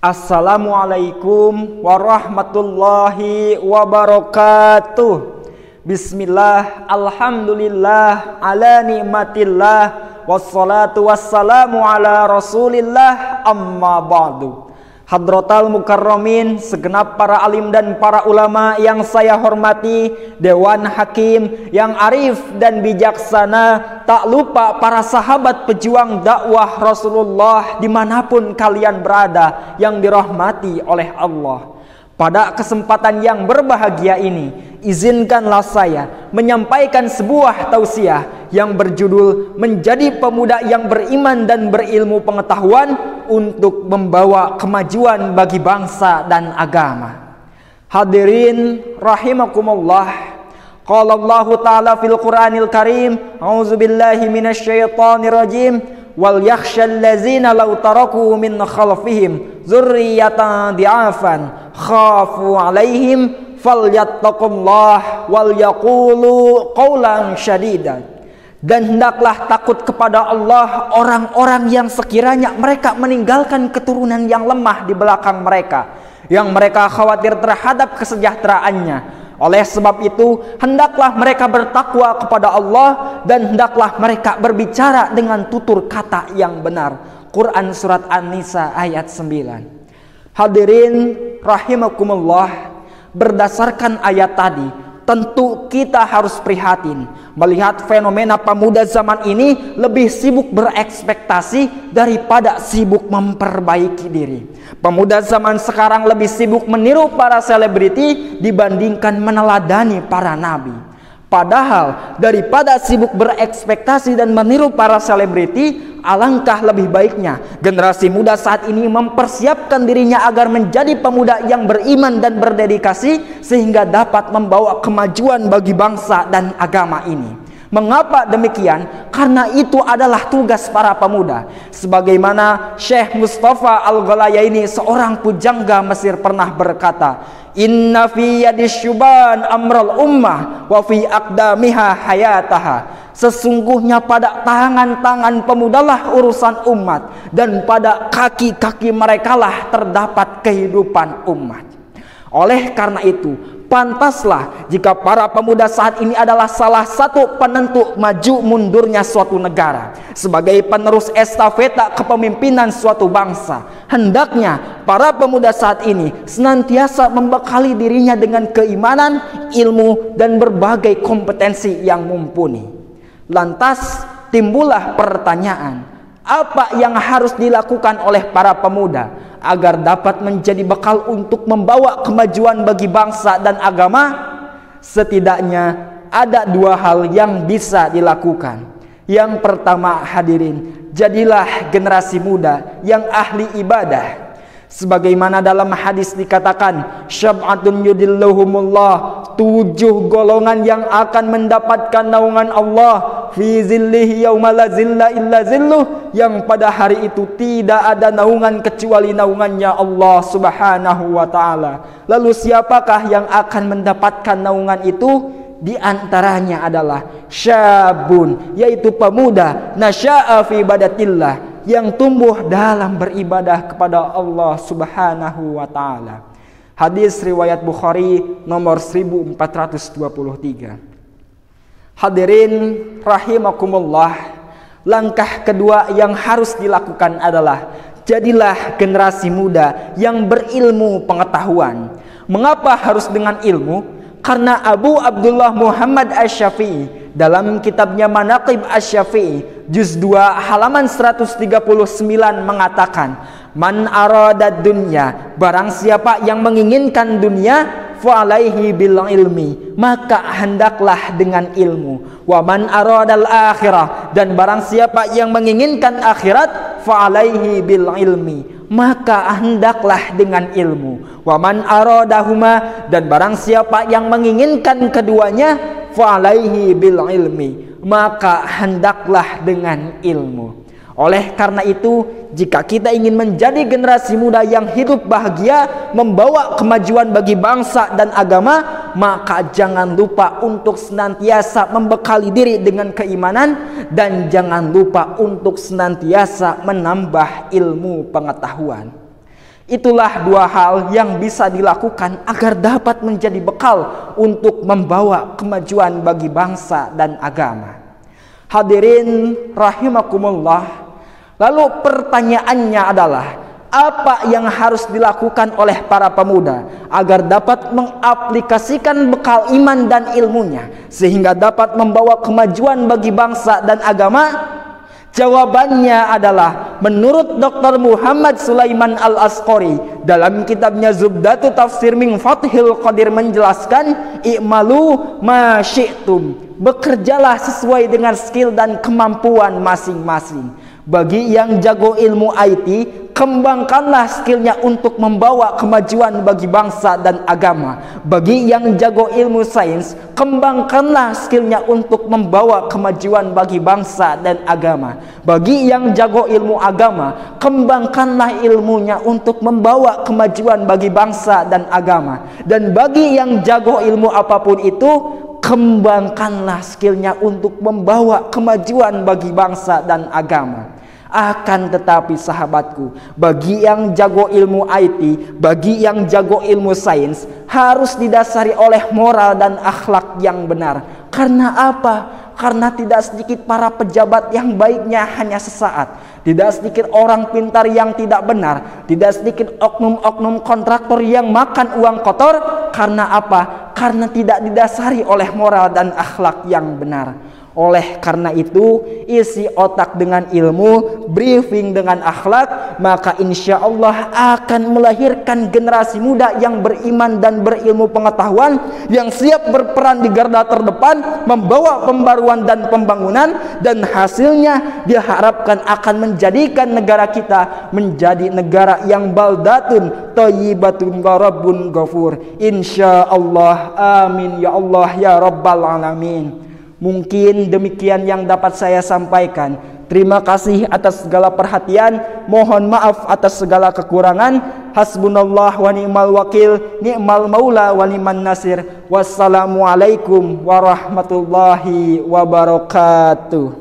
Assalamualaikum warahmatullahi wabarakatuh. Bismillah, alhamdulillah, ala nikmatillah, wassalatu wassalamu ala rasulillah, amma ba'du. Hadratal mukarramin, segenap para alim dan para ulama yang saya hormati, Dewan Hakim yang arif dan bijaksana, tak lupa para sahabat pejuang dakwah Rasulullah dimanapun kalian berada yang dirahmati oleh Allah. Pada kesempatan yang berbahagia ini, izinkanlah saya menyampaikan sebuah tausiah yang berjudul Menjadi Pemuda yang Beriman dan Berilmu Pengetahuan untuk membawa kemajuan bagi bangsa dan agama. Hadirin rahimakumullah. Qala Allah Ta'ala fil Qur'anil Karim, a'udzubillahi minasyaitonir rajim. Wal yakhshal ladzina law taraku min khalfihim dzurriyyatan di'afan khafu 'alaihim falyattaqullah wal yaqulu qawlan syadidan. Dan hendaklah takut kepada Allah orang-orang yang sekiranya mereka meninggalkan keturunan yang lemah di belakang mereka, yang mereka khawatir terhadap kesejahteraannya. Oleh sebab itu, hendaklah mereka bertakwa kepada Allah dan hendaklah mereka berbicara dengan tutur kata yang benar. Quran Surat An-Nisa ayat 9. Hadirin rahimakumullah, berdasarkan ayat tadi, tentu kita harus prihatin melihat fenomena pemuda zaman ini lebih sibuk berekspektasi daripada sibuk memperbaiki diri. Pemuda zaman sekarang lebih sibuk meniru para selebriti dibandingkan meneladani para nabi. Padahal daripada sibuk berekspektasi dan meniru para selebriti, alangkah lebih baiknya generasi muda saat ini mempersiapkan dirinya agar menjadi pemuda yang beriman dan berdedikasi sehingga dapat membawa kemajuan bagi bangsa dan agama ini. Mengapa demikian? Karena itu adalah tugas para pemuda. Sebagaimana Syekh Mustafa Al-Ghalayaini, seorang pujangga Mesir, pernah berkata, "Inna fi yadis syuban amral ummah wa fi aqdamiha hayataha." Sesungguhnya pada tangan-tangan pemudalah urusan umat, dan pada kaki-kaki merekalah terdapat kehidupan umat. Oleh karena itu, pantaslah jika para pemuda saat ini adalah salah satu penentu maju mundurnya suatu negara. Sebagai penerus estafeta kepemimpinan suatu bangsa, hendaknya para pemuda saat ini senantiasa membekali dirinya dengan keimanan, ilmu, dan berbagai kompetensi yang mumpuni. Lantas timbullah pertanyaan, apa yang harus dilakukan oleh para pemuda agar dapat menjadi bekal untuk membawa kemajuan bagi bangsa dan agama? Setidaknya ada dua hal yang bisa dilakukan. Yang pertama, hadirin, jadilah generasi muda yang ahli ibadah. Sebagaimana dalam hadis dikatakan, syab'atun yudilluhumullah, 7 golongan yang akan mendapatkan naungan Allah fi zillihi yauma la zilla illa zilluh, yang pada hari itu tidak ada naungan kecuali naungannya Allah Subhanahu wa taala. Lalu siapakah yang akan mendapatkan naungan itu? Di antaranya adalah syabun, yaitu pemuda, nasya'a fi ibadatillah, yang tumbuh dalam beribadah kepada Allah Subhanahu wa taala. Hadis riwayat Bukhari nomor 1423. Hadirin rahimakumullah, langkah kedua yang harus dilakukan adalah jadilah generasi muda yang berilmu pengetahuan. Mengapa harus dengan ilmu? Karena Abu Abdullah Muhammad Asy-Syafi'i dalam kitabnya Manaqib Asy-Syafi'i juz 2 halaman 139 mengatakan, man arada dunya, barang siapa yang menginginkan dunia, fa alaihi bil ilmi, maka hendaklah dengan ilmu. Wa man aradal akhirah, dan barang siapa yang menginginkan akhirat, fa alaihi bil ilmi, maka hendaklah dengan ilmu. Wa man aradahuma, dan barang siapa yang menginginkan keduanya, fa alaihi bil ilmi, maka hendaklah dengan ilmu. Oleh karena itu, jika kita ingin menjadi generasi muda yang hidup bahagia, membawa kemajuan bagi bangsa dan agama, maka jangan lupa untuk senantiasa membekali diri dengan keimanan, dan jangan lupa untuk senantiasa menambah ilmu pengetahuan. Itulah dua hal yang bisa dilakukan agar dapat menjadi bekal untuk membawa kemajuan bagi bangsa dan agama. Hadirin rahimakumullah. Lalu pertanyaannya adalah, apa yang harus dilakukan oleh para pemuda agar dapat mengaplikasikan bekal iman dan ilmunya sehingga dapat membawa kemajuan bagi bangsa dan agama? Jawabannya adalah menurut Dr. Muhammad Sulaiman Al-Asqari dalam kitabnya Zubdatu Tafsir min Fathil Qadir menjelaskan, i'malu ma syi'tum, bekerjalah sesuai dengan skill dan kemampuan masing-masing. Bagi yang jago ilmu IT, kembangkanlah skillnya untuk membawa kemajuan bagi bangsa dan agama. Bagi yang jago ilmu sains, kembangkanlah skillnya untuk membawa kemajuan bagi bangsa dan agama. Bagi yang jago ilmu agama, kembangkanlah ilmunya untuk membawa kemajuan bagi bangsa dan agama. Dan bagi yang jago ilmu apapun itu, kembangkanlah skillnya untuk membawa kemajuan bagi bangsa dan agama. Akan tetapi sahabatku, bagi yang jago ilmu IT, bagi yang jago ilmu sains, harus didasari oleh moral dan akhlak yang benar. Karena apa? Karena tidak sedikit para pejabat yang baiknya hanya sesaat, tidak sedikit orang pintar yang tidak benar, tidak sedikit oknum-oknum kontraktor yang makan uang kotor. Karena apa? Karena tidak didasari oleh moral dan akhlak yang benar. Oleh karena itu, isi otak dengan ilmu, briefing dengan akhlak, maka insya Allah akan melahirkan generasi muda yang beriman dan berilmu pengetahuan, yang siap berperan di garda terdepan, membawa pembaruan dan pembangunan, dan hasilnya diharapkan akan menjadikan negara kita menjadi negara yang baldatun thayyibatun rabbun ghafur. Insya Allah, amin ya Allah ya rabbal alamin. Mungkin demikian yang dapat saya sampaikan. Terima kasih atas segala perhatian. Mohon maaf atas segala kekurangan. Hasbunallah wa ni'mal wakil, ni'mal maula wa ni'man nasir. Wassalamualaikum warahmatullahi wabarakatuh.